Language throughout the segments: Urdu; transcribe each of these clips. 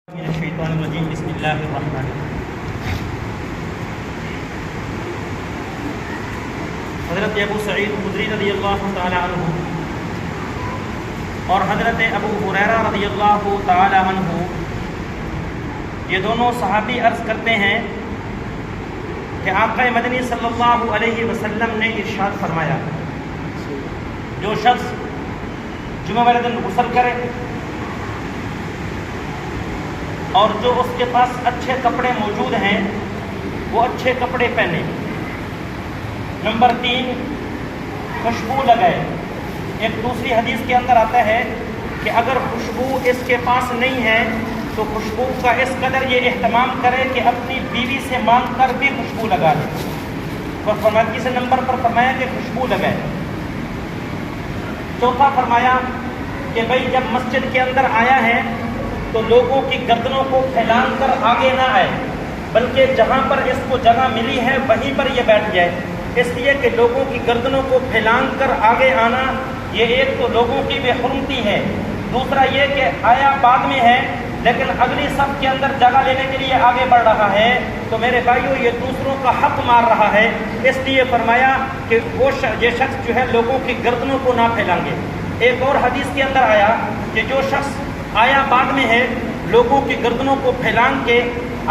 من الشیطان الرجیم بسم اللہ الرحمن الرحیم۔ حضرت ابو سعید خدری رضی اللہ تعالی عنہ اور حضرت ابو ہریرہ رضی اللہ تعالی عنہ یہ دونوں صحابی عرض کرتے ہیں کہ آقا مدنی صلی اللہ علیہ وسلم نے ارشاد فرمایا، جو شخص جمعہ والے دن غسل کرے اور جو اس کے پاس اچھے کپڑے موجود ہیں وہ اچھے کپڑے پہنے۔ نمبر 3، خوشبو لگائے۔ ایک دوسری حدیث کے اندر آتا ہے کہ اگر خوشبو اس کے پاس نہیں ہے تو خوشبو کا اس قدر یہ اہتمام کرے کہ اپنی بیوی سے مانگ کر بھی خوشبو لگا لے۔ اور فرمایا تیسرے نمبر پر فرمایا کہ خوشبو لگائے۔ چوتھا فرمایا کہ بھائی جب مسجد کے اندر آیا ہے تو لوگوں کی گردنوں کو پھیلان کر آگے نہ آئے، بلکہ جہاں پر اس کو جگہ ملی ہے وہیں پر یہ بیٹھ جائے، اس لیے کہ لوگوں کی گردنوں کو پھیلان کر آگے آنا یہ ایک تو لوگوں کی بے حرمتی ہے، دوسرا یہ کہ آیا بعد میں ہے لیکن اگلی صف کے اندر جگہ لینے کے لیے آگے بڑھ رہا ہے، تو میرے بھائیوں یہ دوسروں کا حق مار رہا ہے، اس لیے فرمایا کہ یہ شخص جو ہے لوگوں کی گردنوں کو نہ پھیلائیں گے۔ ایک اور حدیث کے اندر آیا کہ جو شخص آیا بعد میں ہے لوگوں کی گردنوں کو پھیلان کے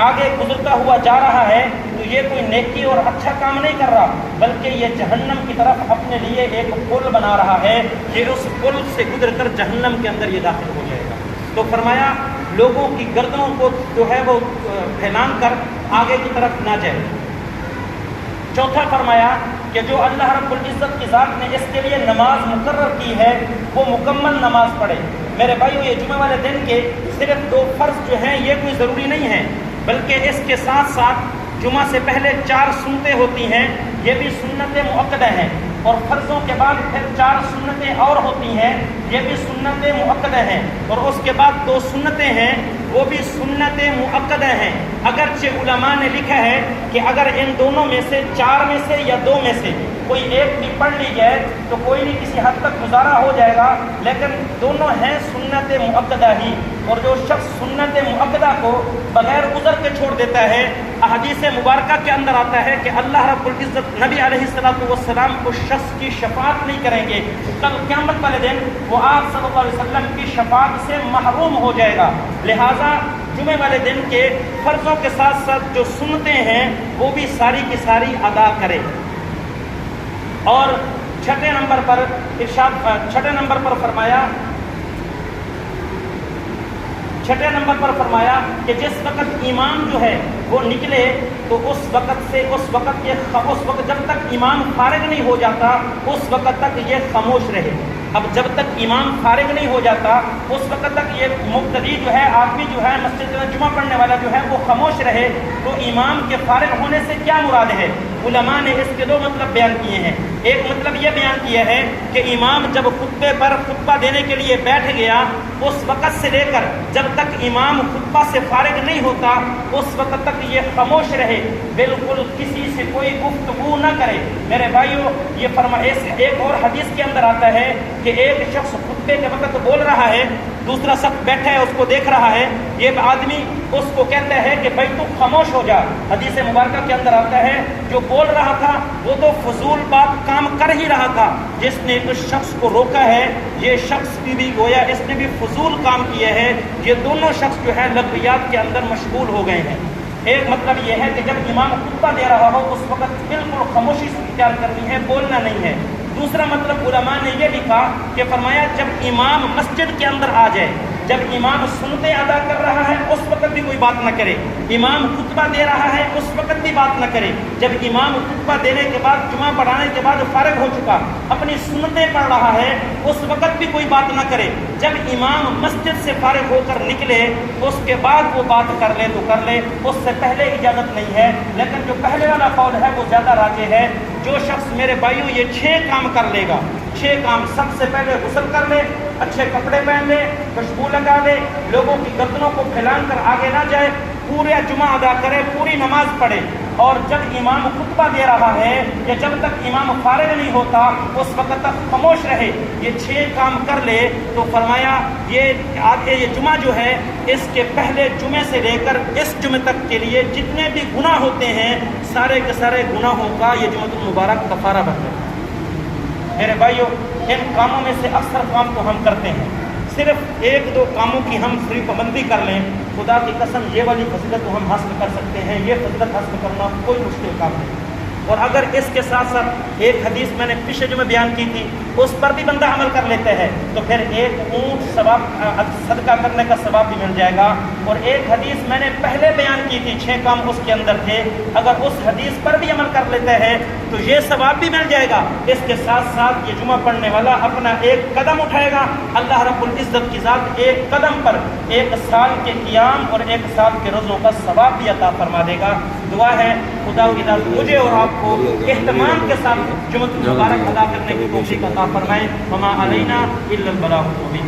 آگے گزرتا ہوا جا رہا ہے تو یہ کوئی نیکی اور اچھا کام نہیں کر رہا، بلکہ یہ جہنم کی طرف اپنے لیے ایک پل بنا رہا ہے، یہ اس پل سے گزر کر جہنم کے اندر یہ داخل ہو جائے گا۔ تو فرمایا لوگوں کی گردنوں کو جو ہے وہ پھیلان کر آگے کی طرف نہ جائے۔ چوتھا فرمایا کہ جو اللہ رب العزت کی ذات نے اس کے لیے نماز مقرر کی ہے وہ مکمل نماز پڑھے۔ میرے بھائیو یہ جمعہ والے دن کے صرف 2 فرض جو ہیں یہ کوئی ضروری نہیں ہے، بلکہ اس کے ساتھ ساتھ جمعہ سے پہلے 4 سنتیں ہوتی ہیں، یہ بھی سنت مؤکدہ ہیں، اور فرضوں کے بعد پھر 4 سنتیں اور ہوتی ہیں، یہ بھی سنت مؤکدہ ہیں، اور اس کے بعد 2 سنتیں ہیں وہ بھی سنت مؤکدہ ہیں۔ اگرچہ علماء نے لکھا ہے کہ اگر ان دونوں میں سے 4 میں سے یا 2 میں سے کوئی ایک بھی پڑھ لی جائے تو کوئی نہیں کسی حد تک گزارا ہو جائے گا، لیکن دونوں ہیں سنت مؤکدہ ہی۔ اور جو شخص سنت مؤکدہ کو بغیر عذر کے چھوڑ دیتا ہے، احادیث مبارکہ کے اندر آتا ہے کہ اللہ رب العزت نبی علیہ السلام اس شخص کی شفاعت نہیں کریں گے، کل قیامت والے دن وہ آپ صلی اللہ علیہ وسلم کی شفاعت سے محروم ہو جائے گا۔ لہٰذا جمعے والے دن کے فرضوں کے ساتھ ساتھ جو سنتیں ہیں وہ بھی ساری کی ساری ادا کرے۔ اور چھٹے نمبر پر فرمایا کہ جس وقت امام جو ہے وہ نکلے تو اس وقت جب تک امام فارغ نہیں ہو جاتا اس وقت تک یہ خاموش رہے۔ اب جب تک امام فارغ نہیں ہو جاتا اس وقت تک یہ مقتدی جو ہے آدمی جو ہے مسجد میں جمعہ پڑھنے والا جو ہے وہ خاموش رہے۔ تو امام کے فارغ ہونے سے کیا مراد ہے؟ علماء نے اس کے 2 مطلب بیان کیے ہیں۔ ایک مطلب یہ بیان کیا ہے کہ امام جب خطبے پر خطبہ دینے کے لیے بیٹھ گیا اس وقت سے لے کر جب تک امام خطبہ سے فارغ نہیں ہوتا اس وقت تک یہ خاموش رہے، بالکل کسی سے کوئی گفتگو نہ کرے۔ میرے بھائیو یہ ایک اور حدیث کے اندر آتا ہے کہ ایک شخص خطبے کے وقت بول رہا ہے، دوسرا شخص بیٹھا ہے اس کو دیکھ رہا ہے، یہ آدمی اس کو کہتا ہے کہ بھائی تو خاموش ہو جا۔ حدیث مبارکہ کے اندر آتا ہے جو بول رہا تھا وہ تو فضول بات کام کر ہی رہا تھا، جس نے اس شخص کو روکا ہے یہ شخص بھی گویا اس نے بھی فضول کام کیا ہے۔ یہ دونوں شخص جو ہے لغویات کے اندر مشغول ہو گئے ہیں۔ ایک مطلب یہ ہے کہ جب امام خطبہ دے رہا ہو اس وقت بالکل خاموشی اختیار کرنی ہے، بولنا نہیں ہے۔ دوسرا مطلب علماء نے یہ لکھا کہ فرمایا جب امام مسجد کے اندر آ جائے، جب امام سنتیں ادا کر رہا ہے اس وقت بھی کوئی بات نہ کرے، امام خطبہ دے رہا ہے اس وقت بھی بات نہ کرے، جب امام خطبہ دینے کے بعد جمعہ پڑھانے کے بعد فارغ ہو چکا اپنی سنتیں پڑھ رہا ہے اس وقت بھی کوئی بات نہ کرے، جب امام مسجد سے فارغ ہو کر نکلے اس کے بعد وہ بات کر لے تو کر لے، اس سے پہلے اجازت نہیں ہے۔ لیکن جو پہلے والا قول ہے وہ زیادہ راجح ہے۔ جو شخص میرے بھائیوں یہ 6 کام کر لے گا، 6 کام، سب سے پہلے غسل کر لے، اچھے کپڑے پہن لے، خوشبو لگا لے، لوگوں کی گردنوں کو پھیلان کر آگے نہ جائے، پورے جمعہ ادا کرے، پوری نماز پڑھے، اور جب امام خطبہ دے رہا ہے یا جب تک امام فارغ نہیں ہوتا اس وقت تک خاموش رہے، یہ 6 کام کر لے تو فرمایا یہ جمعہ جو ہے اس کے پہلے جمعے سے لے کر اس جمعے تک کے لیے جتنے بھی گناہ ہوتے ہیں سارے کے سارے گناہوں کا یہ جمعۃ المبارک کفارہ بن جاتا ہے۔ میرے بھائیو، ان کاموں میں سے اکثر کام تو ہم کرتے ہیں، صرف 1-2 کاموں کی ہم فری پابندی کر لیں، خدا کی قسم یہ والی فضیلت کو ہم حاصل کر سکتے ہیں۔ یہ فضیلت حاصل کرنا کوئی مشکل کام نہیں۔ اور اگر اس کے ساتھ ساتھ ایک حدیث میں نے پچھلے جمعے بیان کی تھی اس پر بھی بندہ عمل کر لیتے ہیں تو پھر 1 اونٹ ثواب صدقہ کرنے کا ثواب بھی مل جائے گا۔ اور ایک حدیث میں نے پہلے بیان کی تھی، 6 کام اس کے اندر تھے، اگر اس حدیث پر بھی عمل کر لیتے ہیں تو یہ ثواب بھی مل جائے گا۔ اس کے ساتھ ساتھ یہ جمعہ پڑھنے والا اپنا 1 قدم اٹھائے گا، اللہ رب العزت کی ذات 1 قدم پر 1 سال کے قیام اور 1 سال کے روزوں کا ثواب بھی عطا فرما دے گا۔ دعا ہے خدا کی ذات مجھے اور آپ کو اہتمام کے ساتھ جمعۃ المبارک ادا کرنے کی توفیق عطا فرمائے۔ وما علینا الا البلاغ المبین۔